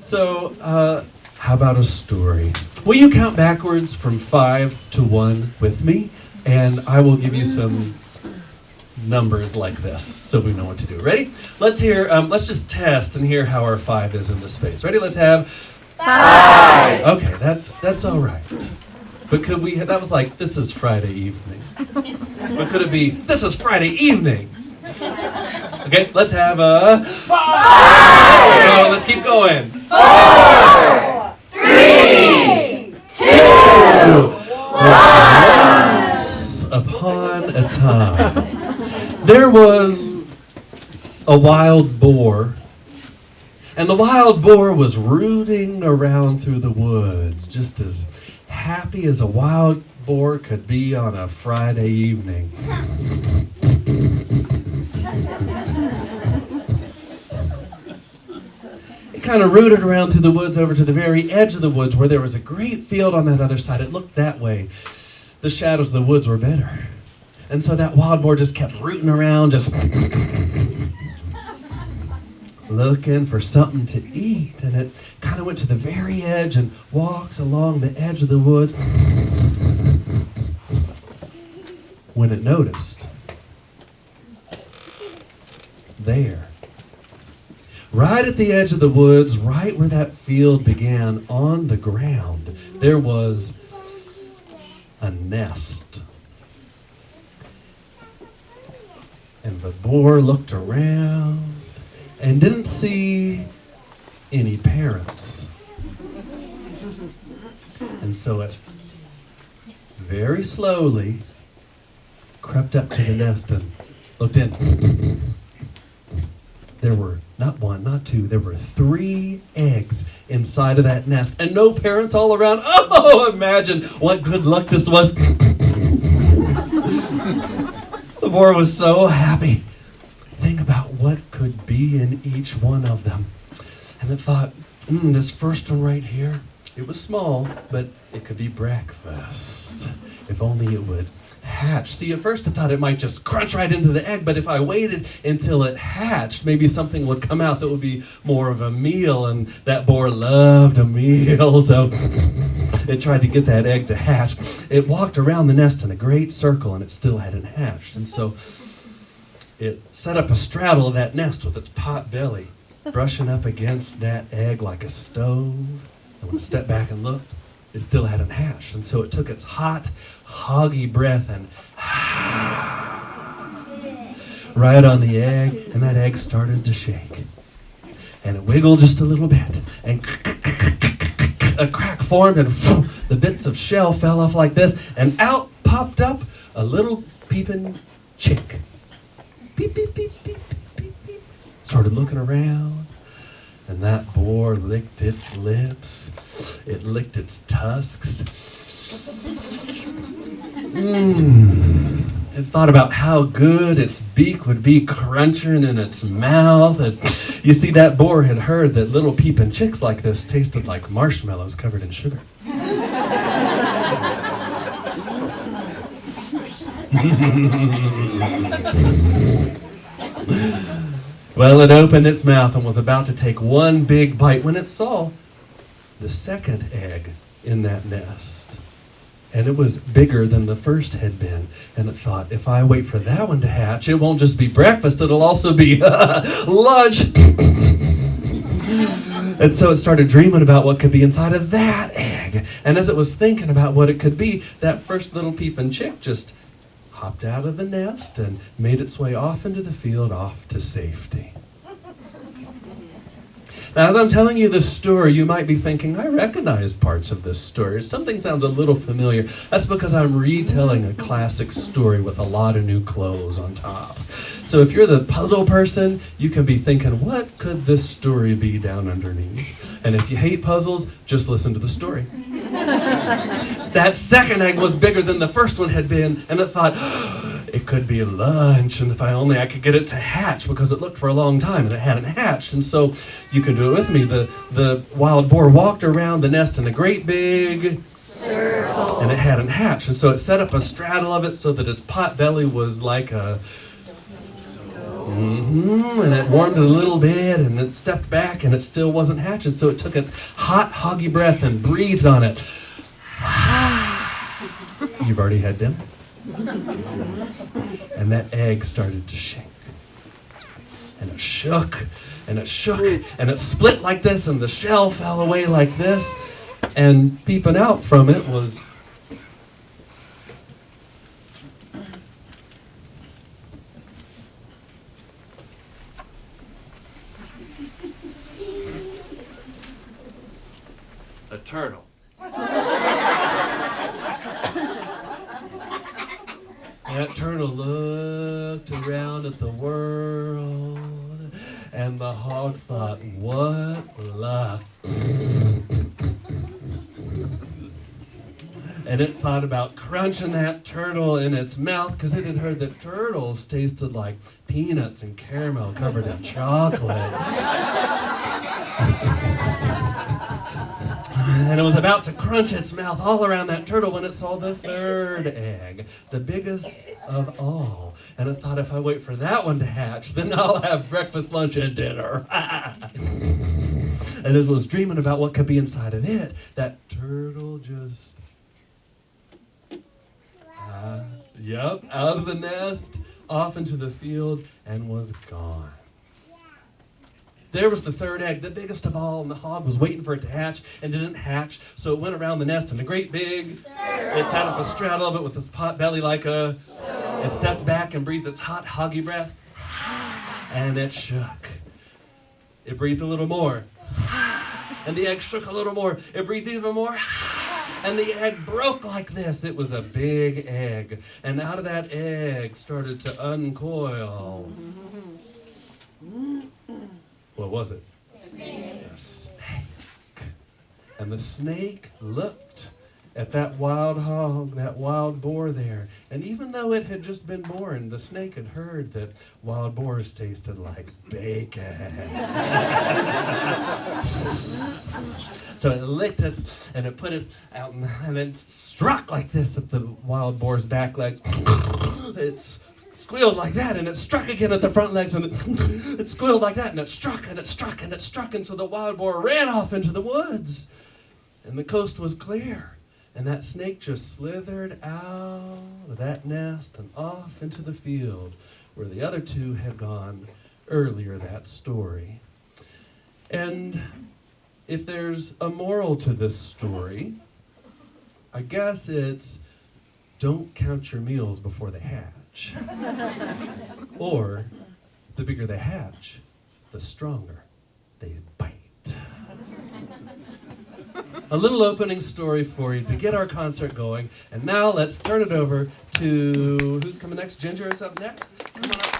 So, how about a story? Will you count backwards from 5 to 1 with me? And I will give you some numbers like this so we know what to do. Ready? Let's just test and hear how our 5 is in this space. Ready? Let's have 5. Okay, that's all right. But could we, that was like, this is Friday evening. But could it be, this is Friday evening? Okay, let's have a 5. There we go, let's keep going. 4, 3, 2, 1. Once upon a time, there was a wild boar. And the wild boar was rooting around through the woods, just as happy as a wild boar could be on a Friday evening. It kind of rooted around through the woods over to the very edge of the woods where there was a great field on that other side. It looked that way. The shadows of the woods were better. And so that wild boar just kept rooting around, just looking for something to eat. And it kind of went to the very edge and walked along the edge of the woods when it noticed there, right at the edge of the woods, right where that field began, on the ground, there was a nest. And the boar looked around and didn't see any parents. And so it very slowly crept up to the nest and looked in. There were not 1, not 2, there were 3 eggs inside of that nest, and no parents all around. Oh, imagine what good luck this was. The boar was so happy. Think about what could be in each one of them. And it thought, this first one right here, it was small, but it could be breakfast. If only it would hatch. See, at first I thought it might just crunch right into the egg, but if I waited until it hatched, maybe something would come out that would be more of a meal, and that boar loved a meal, so it tried to get that egg to hatch. It walked around the nest in a great circle, and it still hadn't hatched, and so it set up a straddle of that nest with its pot belly, brushing up against that egg like a stove, and when it stepped back and looked, it still hadn't hatched, and so it took its hot, hoggy breath and right on the egg, and that egg started to shake. And it wiggled just a little bit, and a crack formed, and the bits of shell fell off like this, and out popped up a little peeping chick. Peep, peep, peep, peep, peep, peep, peep. Started looking around, and that boar licked its lips. It licked its tusks. It thought about how good its beak would be crunching in its mouth. And you see, that boar had heard that little peeping chicks like this tasted like marshmallows covered in sugar. Well, it opened its mouth and was about to take one big bite when it saw the second egg in that nest. And it was bigger than the first had been. And it thought, if I wait for that one to hatch, it won't just be breakfast, it'll also be lunch. And so it started dreaming about what could be inside of that egg. And as it was thinking about what it could be, that first little peeping chick just hopped out of the nest and made its way off into the field, off to safety. Now, as I'm telling you this story, you might be thinking, I recognize parts of this story. Something sounds a little familiar. That's because I'm retelling a classic story with a lot of new clothes on top. So if you're the puzzle person, you can be thinking, what could this story be down underneath? And if you hate puzzles, just listen to the story. That second egg was bigger than the first one had been, and it thought, it could be lunch, and if I could get it to hatch, because it looked for a long time and it hadn't hatched. And so you can do it with me. The wild boar walked around the nest in a great big circle, and it hadn't hatched. And so it set up a straddle of it so that its pot belly was like a And it warmed it a little bit, and it stepped back, and it still wasn't hatching, so it took its hot, hoggy breath and breathed on it. You've already had dinner. And that egg started to shake. And it shook, and it shook, and it split like this, and the shell fell away like this, and peeping out from it was a turtle. That turtle looked around at the world, and the hog thought, what luck. And it thought about crunching that turtle in its mouth, because it had heard that turtles tasted like peanuts and caramel covered in chocolate. And it was about to crunch its mouth all around that turtle when it saw the third egg, the biggest of all. And it thought, if I wait for that one to hatch, then I'll have breakfast, lunch, and dinner. And as it was dreaming about what could be inside of it, that turtle just, out of the nest, off into the field, and was gone. There was the third egg, the biggest of all, and the hog was waiting for it to hatch and didn't hatch, so it went around the nest in a great big, it sat up a straddle of it with its pot belly like a, it stepped back and breathed its hot, hoggy breath, and it shook. It breathed a little more, and the egg shook a little more. It breathed even more, and the egg broke like this. It was a big egg, and out of that egg started to uncoil. What was it? A snake. And the snake looked at that wild hog, that wild boar there. And even though it had just been born, the snake had heard that wild boars tasted like bacon. So it licked it, and it put it out, and it struck like this at the wild boar's back leg. It's squealed like that, and it struck again at the front legs, and it squealed like that, and it struck, and it struck, and it struck, until the wild boar ran off into the woods. And the coast was clear, and that snake just slithered out of that nest and off into the field where the other two had gone earlier that story. And if there's a moral to this story, I guess it's don't count your meals before they hatch. Or the bigger they hatch, the stronger they bite. A little opening story for you to get our concert going. And now let's turn it over to, who's coming next? Ginger is up next. Come on up.